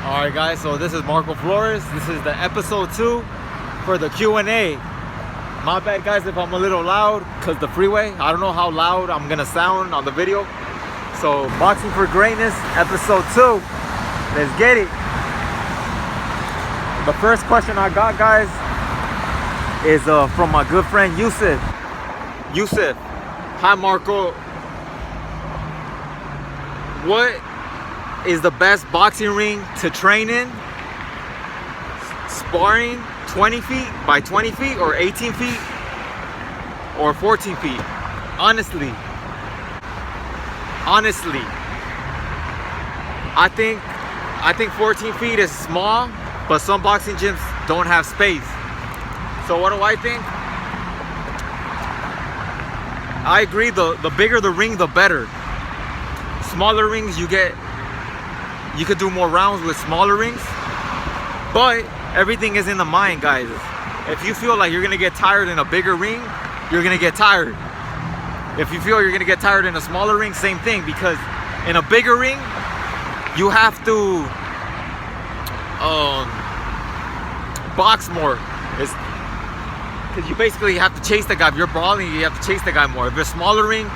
Alright guys, so this is Marco Flores. This is the episode 2 for the Q&A. My bad guys if I'm a little loud because the freeway. I don't know how loud I'm gonna sound on the video. So Boxing for Greatness episode 2. Let's get it. The first question I got guys is from my good friend Yusuf. Yusuf, hi Marco. What is the best boxing ring to train in? Sparring 20 feet by 20 feet or 18 feet or 14 feet? Honestly, I think 14 feet is small, but some boxing gyms don't have space. So what do I think? I agree, the bigger the ring, the better. Smaller rings, you could do more rounds with smaller rings, but everything is in the mind, guys. If you feel like you're gonna get tired in a bigger ring, you're gonna get tired. If you feel you're gonna get tired in a smaller ring, same thing, because in a bigger ring, you have to box more. It's because you basically have to chase the guy. If you're brawling, you have to chase the guy more. If it's a smaller ring,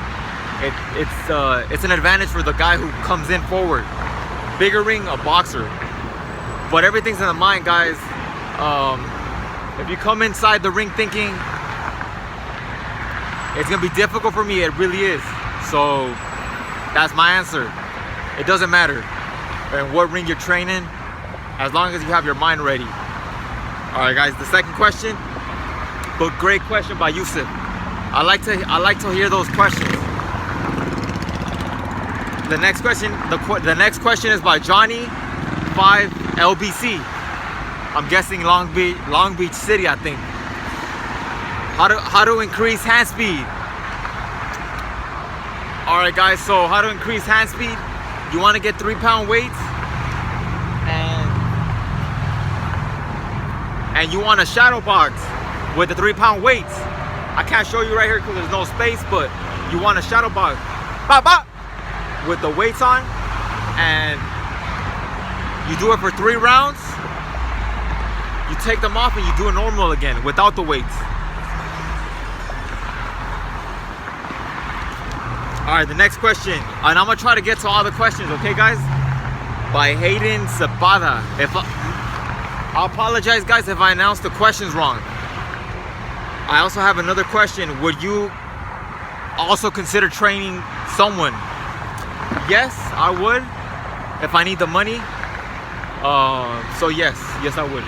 it's an advantage for the guy who comes in forward. Bigger ring, a boxer. But everything's in the mind, guys. If you come inside the ring thinking it's gonna be difficult for me, it really is. So that's my answer. It doesn't matter in what ring you're training, as long as you have your mind ready. All right, guys. The second question, but great question by Yusuf. I like to hear those questions. The next question is by Johnny 5 LBC. I'm guessing Long Beach City, I think. How to increase hand speed? All right, guys. So how to increase hand speed? You want to get 3-pound weights, and you want to shadow box with the 3-pound weights. I can't show you right here because there's no space, but you want to shadow box. Bop, bop, with the weights on, and you do it for 3 rounds. You take them off and you do it normal again without the weights. All right, the next question, and I'm gonna try to get to all the questions, okay guys? By Hayden Zapada. I apologize guys if I announced the questions wrong. I also have another question. Would you also consider training someone? Yes, I would, if I need the money. So yes, I would.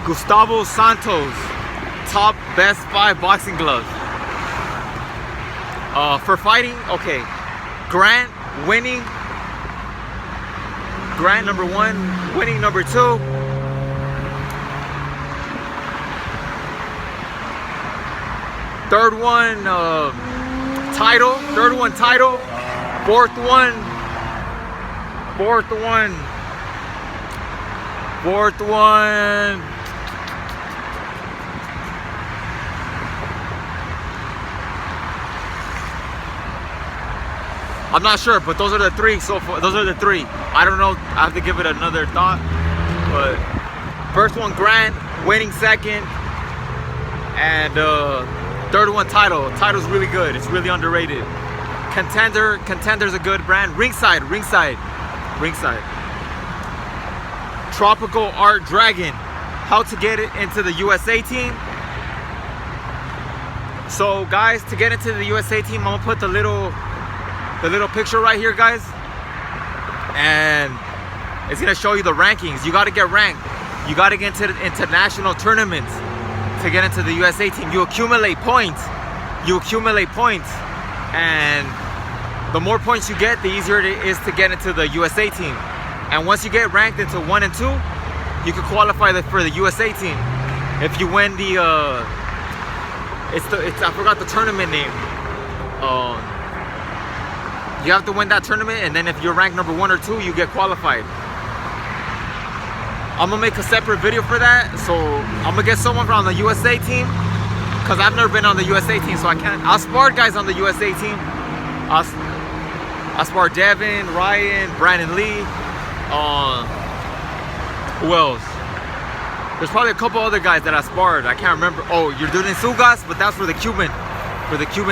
Gustavo Santos, top best 5 boxing gloves. For fighting, okay. Grant number 1, winning number 2. Third one, title. Fourth one. I'm not sure, but those are the 3 so far. Those are the 3. I don't know. I have to give it another thought. But first one, Grant, winning second, and third one, title. Title's really good. It's really underrated. Contender's a good brand. Ringside. Tropical Art Dragon. How to get it into the USA team. So guys, to get into the USA team, I'm gonna put the little picture right here, guys, and it's gonna show you the rankings. You got to get ranked. You got to get into international tournaments to get into the USA team. You accumulate points, and the more points you get, the easier it is to get into the USA team. And once you get ranked into 1 and 2, you can qualify for the USA team. If you win the I forgot the tournament name. You have to win that tournament, and then if you're ranked number 1 or 2, you get qualified. I'm gonna make a separate video for that. So I'm gonna get someone from the USA team, because I've never been on the USA team, so I can't. I'll spar guys on the USA team. I spar Devin, Ryan, Brandon Lee, Who else? There's probably a couple other guys that I sparred. I can't remember. Oh, you're doing Sugas, but that's for the Cuban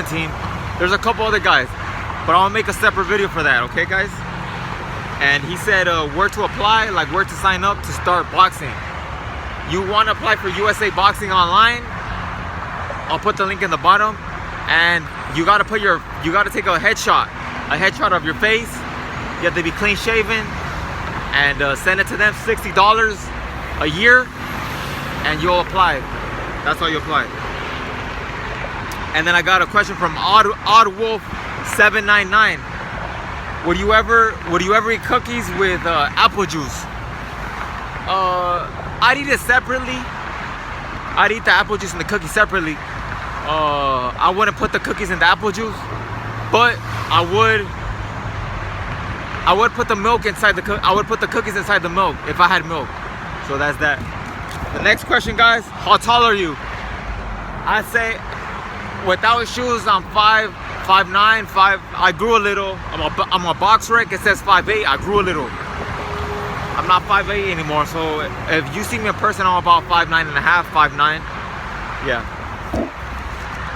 team. There's a couple other guys, but I'll make a separate video for that. Okay, guys? And he said where to apply, like where to sign up to start boxing. You want to apply for USA Boxing Online? I'll put the link in the bottom. And you gotta take a headshot of your face. You have to be clean shaven, and send it to them. $60 a year, and you'll apply. That's how you apply. And then I got a question from Oddwolf799. Would you ever eat cookies with apple juice? I'd eat it separately. I'd eat the apple juice and the cookies separately. I wouldn't put the cookies in the apple juice, but I would put the milk inside I would put the cookies inside the milk if I had milk. So that's that. The next question, guys, how tall are you? I say without shoes I'm 5'9", 5. I grew a little. I'm a box rec. It says 5'8". I grew a little. I'm not 5'8" anymore. So if you see me in person, I'm about 5'9 and a half, 5'9". Yeah.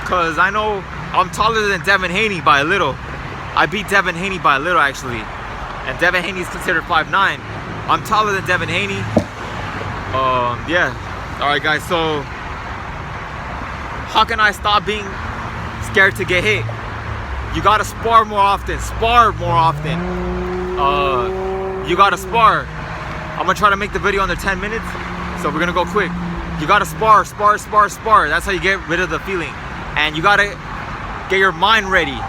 Cause I know I'm taller than Devin Haney by a little. I beat Devin Haney by a little actually, and Devin Haney is considered 5'9". I'm taller than Devin Haney. Yeah. All right, guys. So how can I stop being scared to get hit? You gotta spar more often. Spar more often. You gotta spar. I'm gonna try to make the video under 10 minutes, so we're gonna go quick. You gotta spar. That's how you get rid of the feeling. And you gotta get your mind ready.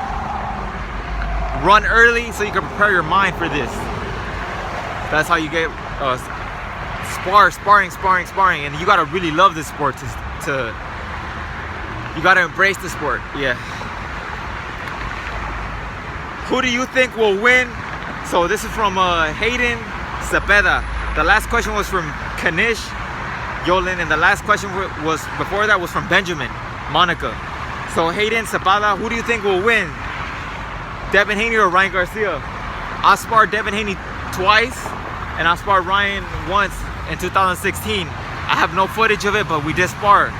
Run early so you can prepare your mind for this. That's how you get sparring. And you gotta really love this sport you gotta embrace the sport. Yeah. Who do you think will win? So this is from Hayden Cepeda. The last question was from Kanish Yolin, and the last question was before that was from Benjamin Monica. So Hayden Cepeda, who do you think will win? Devin Haney or Ryan Garcia? I sparred Devin Haney twice, and I sparred Ryan once in 2016. I have no footage of it, but we did spar.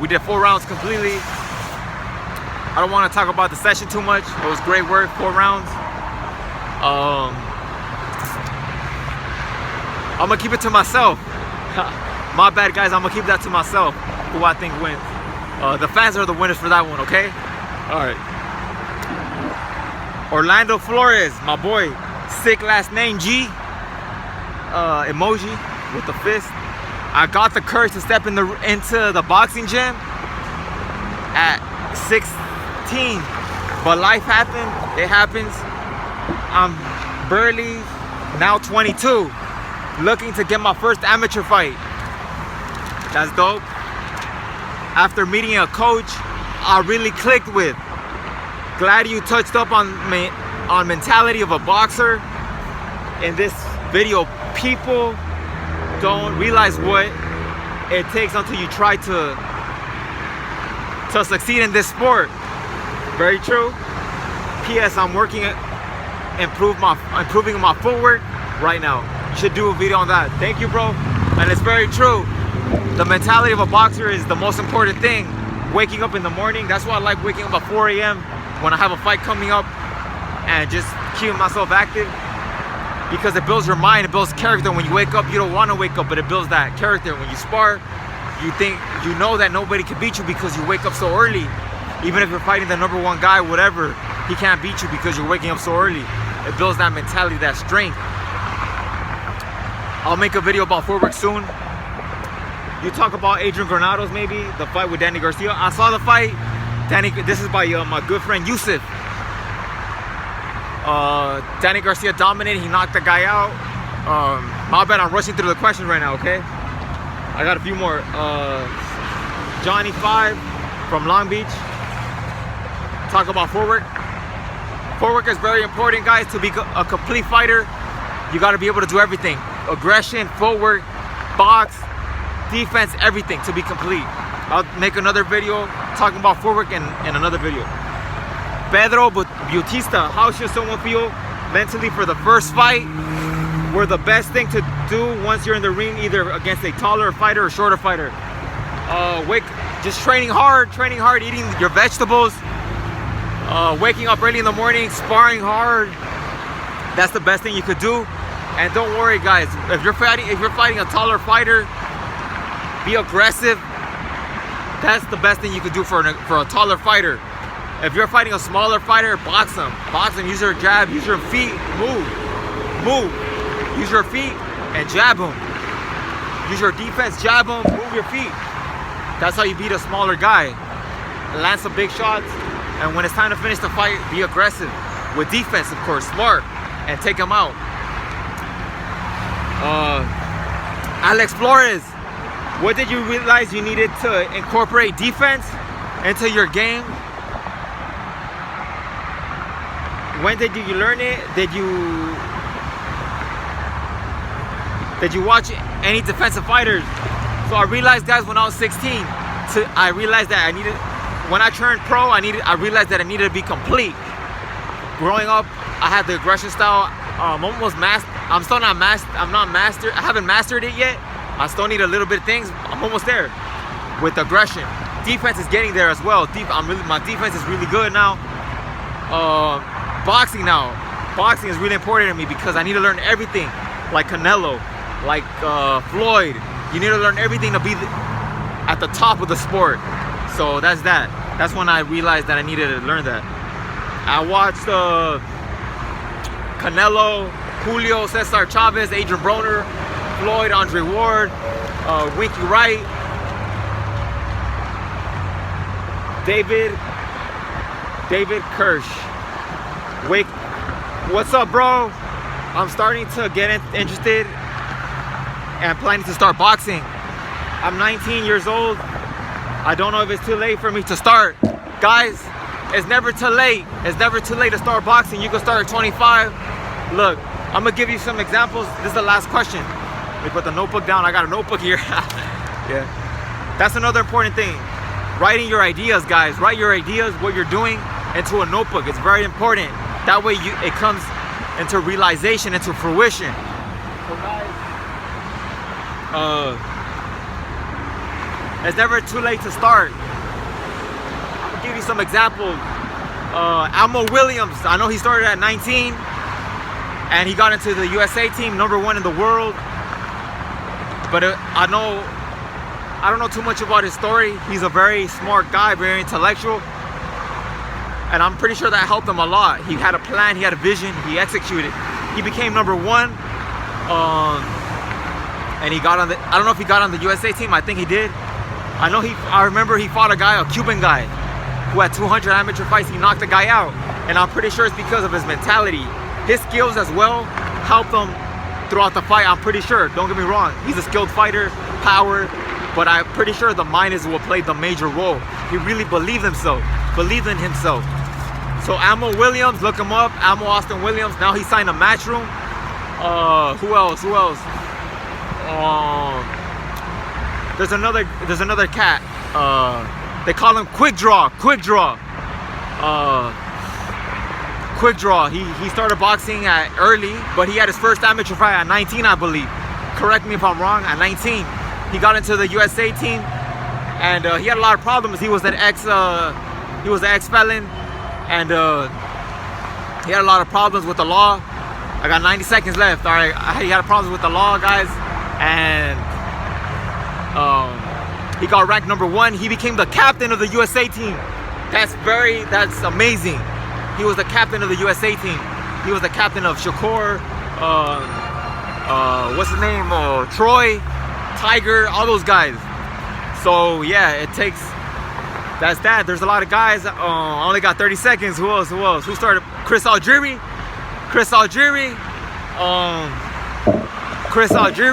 We did 4 rounds completely. I don't want to talk about the session too much. It was great work, 4 rounds. I'm gonna keep it to myself. My bad, guys. I'm gonna keep that to myself. Who I think wins. The fans are the winners for that one, okay? All right. Orlando Flores, my boy. Sick last name, G. Emoji with the fist. I got the courage to step into the boxing gym at 16, but life happened. It happens. I'm barely now 22, looking to get my first amateur fight. That's dope. After meeting a coach I really clicked with. Glad you touched up on mentality of a boxer in this video. People don't realize what it takes until you try to succeed in this sport. Very true. P.S. I'm working at improving my footwork right now. You should do a video on that. Thank you, bro. And it's very true. The mentality of a boxer is the most important thing. Waking up in the morning. That's why I like waking up at 4 a.m. when I have a fight coming up, and just keeping myself active, because it builds your mind, it builds character. When you wake up, you don't want to wake up, but it builds that character. When you spar, you know that nobody can beat you because you wake up so early. Even if you're fighting the #1 guy, whatever, he can't beat you because you're waking up so early. It builds that mentality, that strength. I'll make a video about footwork soon. You talk about Adrian Granados, maybe the fight with Danny Garcia. I saw the fight. This is by my good friend Yusuf. Danny Garcia dominated. He knocked the guy out. My bad, I'm rushing through the questions right now, okay? I got a few more. Johnny 5 from Long Beach. Talk about footwork. Footwork is very important, guys. To be a complete fighter, you got to be able to do everything. Aggression, footwork, box, defense, everything to be complete. I'll make another video talking about footwork in another video. Pedro Bautista, how should someone feel mentally for the first fight? were the best thing to do once you're in the ring, either against a taller fighter or shorter fighter? Just training hard, eating your vegetables, waking up early in the morning, sparring hard. That's the best thing you could do. And don't worry, guys, if you're fighting a taller fighter, be aggressive. That's the best thing you could do for a taller fighter. If you're fighting a smaller fighter, box them. Use your jab, use your feet, move. Use your feet and jab them. Use your defense, jab them, move your feet. That's how you beat a smaller guy. Land some big shots, and when it's time to finish the fight, be aggressive. With defense, of course, smart, and take them out. Alex Flores, what did you realize you needed to incorporate defense into your game? When did you learn it? Did you watch any defensive fighters? So I realized, guys, when I was 16, I realized that when I turned pro, I realized that I needed to be complete. Growing up, I had the aggression style. I'm almost mastered. I'm still not mastered. I haven't mastered it yet. I still need a little bit of things. I'm almost there with aggression. Defense is getting there as well. My defense is really good now. Boxing now. Boxing is really important to me because I need to learn everything, like Canelo, like Floyd. You need to learn everything to be at the top of the sport. So that's that. That's when I realized that I needed to learn that. I watched Canelo, Julio Cesar Chavez, Adrian Broner, Floyd, Andre Ward, Winky Wright, David Kirsch. Wake, what's up, bro? I'm starting to get interested and planning to start boxing. I'm 19 years old. I don't know if it's too late for me to start. Guys, it's never too late. It's never too late to start boxing. You can start at 25. Look, I'm gonna give you some examples. This is the last question. Let me put the notebook down. I got a notebook here. Yeah. That's another important thing. Writing your ideas, guys. Write your ideas, what you're doing, into a notebook. It's very important. That way it comes into realization, into fruition. So guys, it's never too late to start. I'm gonna give you some examples. Almo Williams, I know he started at 19 and he got into the USA team, #1 in the world. But I don't know too much about his story. He's a very smart guy, very intellectual. And I'm pretty sure that helped him a lot. He had a plan, he had a vision, he executed. He became #1. And he got on I don't know if he got on the USA team, I think he did. I remember he fought a Cuban guy who had 200 amateur fights. He knocked the guy out. And I'm pretty sure it's because of his mentality. His skills as well helped him throughout the fight, I'm pretty sure. Don't get me wrong. He's a skilled fighter, power, but I'm pretty sure the mind is what played the major role. He really believed in himself. So Almo Williams, look him up. Almo Austin Williams. Now he signed a Matchroom. Who else? There's another cat. They call him Quick Draw. Quick Draw. He started boxing at early, but he had his first amateur fight at 19, I believe. Correct me if I'm wrong. At 19, he got into the USA team, and he had a lot of problems. He was an ex-felon, and he had a lot of problems with the law. I got 90 seconds left. All right, he had problems with the law, guys, and he got ranked #1. He became the captain of the USA team. That's amazing. He was the captain of the USA team. He was the captain of Shakur, what's his name? Troy, Tiger, all those guys. So yeah, that's that. There's a lot of guys. I only got 30 seconds. Who else? Who started? Chris Algieri. Chris Algieri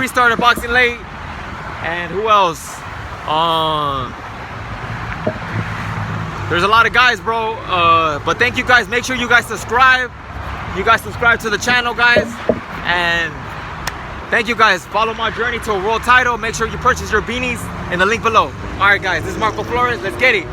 started boxing late. And who else? There's a lot of guys, bro. But thank you guys. Make sure you guys subscribe. You guys subscribe to the channel, guys. And thank you guys. Follow my journey to a world title. Make sure you purchase your beanies in the link below. All right, guys. This is Marco Flores. Let's get it.